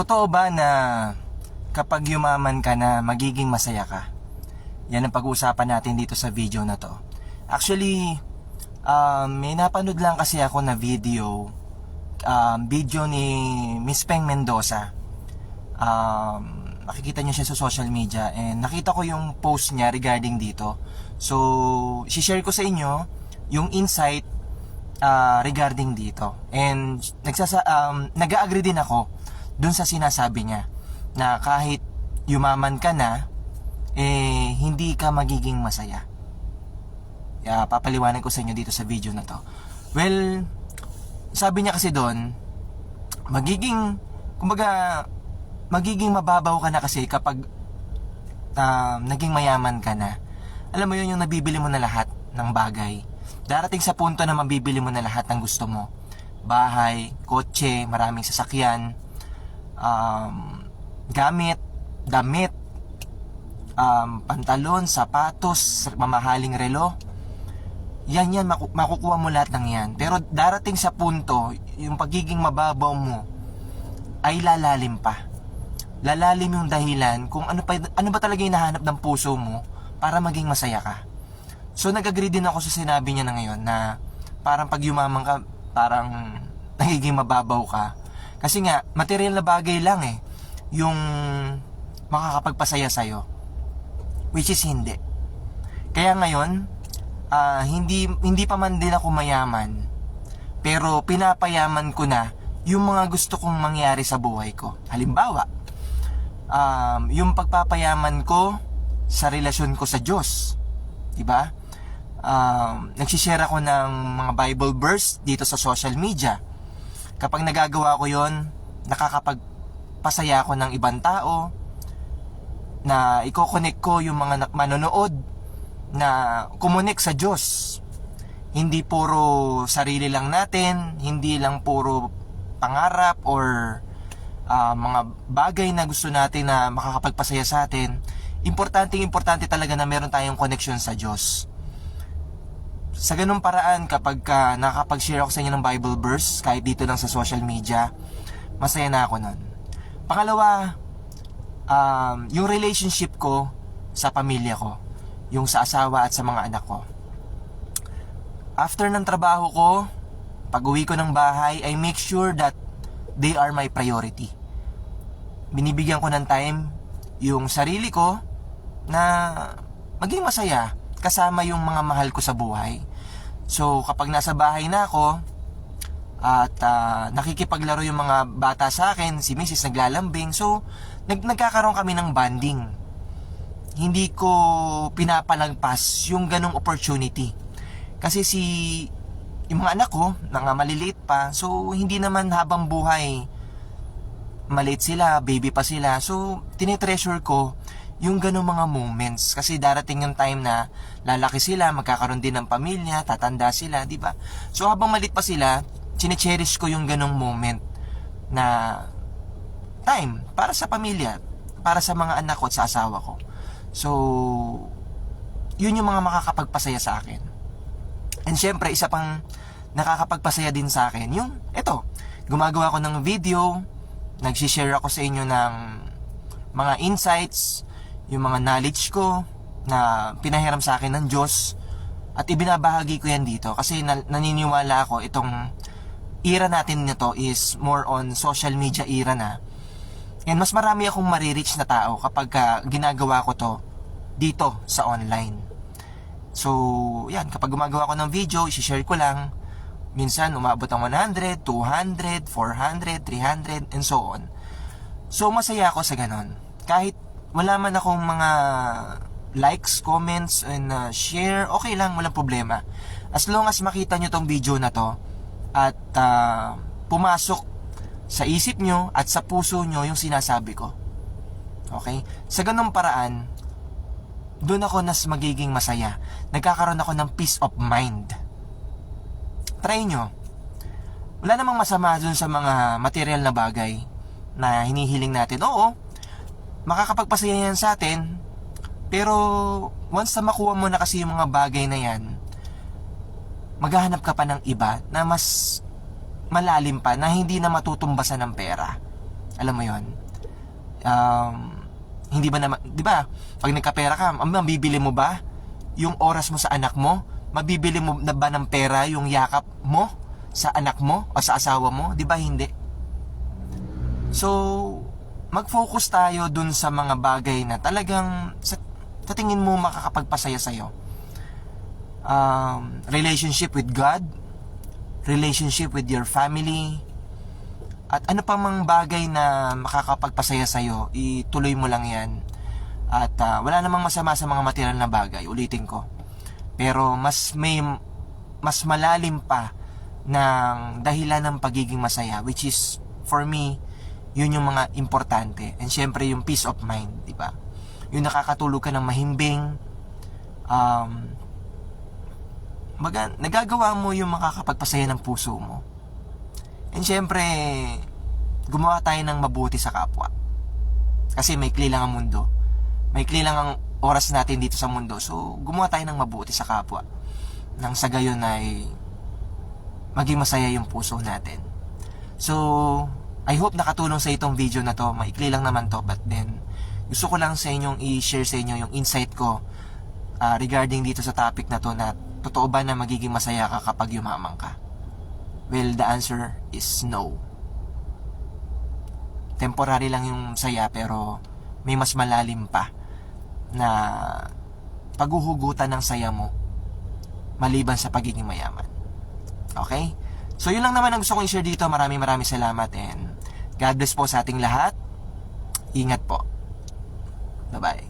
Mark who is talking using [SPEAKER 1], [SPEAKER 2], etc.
[SPEAKER 1] Totoo ba na kapag yumaman ka na, magiging masaya ka? Yan ang pag-uusapan natin dito sa video na to. Actually, may napanood lang kasi ako na video ni Miss Peng Mendoza. Nakikita niyo siya sa social media and nakita ko yung post niya regarding dito. So, share ko sa inyo yung insight regarding dito. And nag-agree din ako dun sa sinasabi niya na kahit yumaman ka na, hindi ka magiging masaya. Papaliwanag ko sa inyo dito sa video na to. Well, sabi niya kasi doon, magiging mababaw ka na kasi kapag naging mayaman ka na. Alam mo yun, yung nabibili mo na lahat ng bagay. Darating sa punto na mabibili mo na lahat ng gusto mo. Bahay, kotse, maraming sasakyan, gamit, damit, pantalon, sapatos, mamahaling relo. Yan, makukuha mo lahat ng yan. Pero darating sa punto, yung pagiging mababaw mo ay lalalim pa. Lalalim yung dahilan kung ano ba talaga yung nahanap ng puso mo para maging masaya ka. So nag-agree din ako sa sinabi niya na ngayon na parang pag yumaman ka, parang nagiging mababaw ka. Kasi nga, material na bagay lang yung makakapagpasaya sa'yo. Which is hindi. Kaya ngayon, hindi pa man din ako mayaman, pero pinapayaman ko na yung mga gusto kong mangyari sa buhay ko. Halimbawa, yung pagpapayaman ko sa relasyon ko sa Diyos. Diba? Nagsishare ako ng mga Bible verse dito sa social media. Kapag nagagawa ko yon, nakakapagpasaya ako ng ibang tao, na i-connect ko yung mga manonood na kumonek sa Diyos. Hindi puro sarili lang natin, hindi lang puro pangarap or mga bagay na gusto natin na makakapagpasaya sa atin. Importante talaga na meron tayong connection sa Diyos. Sa ganung paraan, kapag nakakapag-share ako sa inyo ng Bible verse, kahit dito lang sa social media, masaya na ako nun. Pangalawa, yung relationship ko sa pamilya ko, yung sa asawa at sa mga anak ko. After ng trabaho ko, pag uwi ko ng bahay, I make sure that they are my priority. Binibigyan ko ng time yung sarili ko na maging masaya kasama yung mga mahal ko sa buhay. So kapag nasa bahay na ako at nakikipaglaro yung mga bata sa akin, si Mrs. naglalambing, so nagkakaroon kami ng bonding. Hindi ko pinapalagpas yung ganong opportunity. Kasi yung mga anak ko, mga maliliit pa, so hindi naman habang buhay maliit sila, baby pa sila. So tinetreasure ko yung ganong mga moments. Kasi darating yung time na lalaki sila, magkakaroon din ng pamilya, tatanda sila, di ba? So habang maliit pa sila, chine-cherish ko yung ganong moment na time para sa pamilya, para sa mga anak ko at sa asawa ko. So yun yung mga makakapagpasaya sa akin. And syempre, isa pang nakakapagpasaya din sa akin, yung gumagawa ko ng video, nagsishare ako sa inyo ng mga insights, yung mga knowledge ko na pinahiram sa akin ng Diyos, at ibinabahagi ko yan dito kasi naniniwala ako itong era natin nito is more on social media era na. And mas marami akong marireach na tao kapag ginagawa ko to dito sa online. So, yan, kapag gumagawa ko ng video, i-share ko lang. Minsan, umabot ang 100, 200, 400, 300, and so on. So, masaya ako sa ganon. Kahit wala man akong mga likes, comments, and share, okay lang, walang problema. As long as makita nyo tong video na to, at pumasok sa isip nyo at sa puso nyo yung sinasabi ko. Okay? Sa ganung paraan, doon ako nas magiging masaya. Nagkakaroon ako ng peace of mind. Try nyo. Wala namang masama dun sa mga material na bagay na hinihiling natin. Oo, makakapagpasaya yan sa atin. Pero once na makuha mo na kasi yung mga bagay na yan, maghahanap ka pa ng iba na mas malalim pa, na hindi na matutumbasan ng pera. Alam mo yon. Hindi ba naman, di ba, pag nagkapera ka, mabibili mo ba yung oras mo sa anak mo? Mabibili mo na ba ng pera yung yakap mo sa anak mo o sa asawa mo? Di ba hindi? So, mag-focus tayo dun sa mga bagay na talagang sa tingin mo makakapagpasaya sa'yo. Relationship with God, relationship with your family, at ano pa mang bagay na makakapagpasaya sa'yo, ituloy mo lang yan. At wala namang masama sa mga material na bagay, ulitin ko. Pero mas malalim pa ng dahilan ng pagiging masaya, which is, for me, yun yung mga importante. And syempre, yung peace of mind, di ba? Yung nakakatulog ka ng mahimbing, nagagawa mo yung makakapagpasaya ng puso mo. And syempre, gumawa tayo ng mabuti sa kapwa. Kasi maikli lang ang mundo. Maikli lang ang oras natin dito sa mundo. So, gumawa tayo ng mabuti sa kapwa. Nang sa gayon ay maging masaya yung puso natin. So, I hope nakatulong sa itong video na to. Maikli lang naman to, but then gusto ko lang sa inyong i-share sa inyo yung insight ko regarding dito sa topic na to, na totoo ba na magiging masaya ka kapag yumaman ka? Well, the answer is no. Temporary lang yung saya, pero may mas malalim pa na paghuhugutan ng saya mo maliban sa pagiging mayaman. Okay? So, yun lang naman ang gusto kong i-share dito. Maraming salamat, and God bless po sa ating lahat. Ingat po. Bye-bye.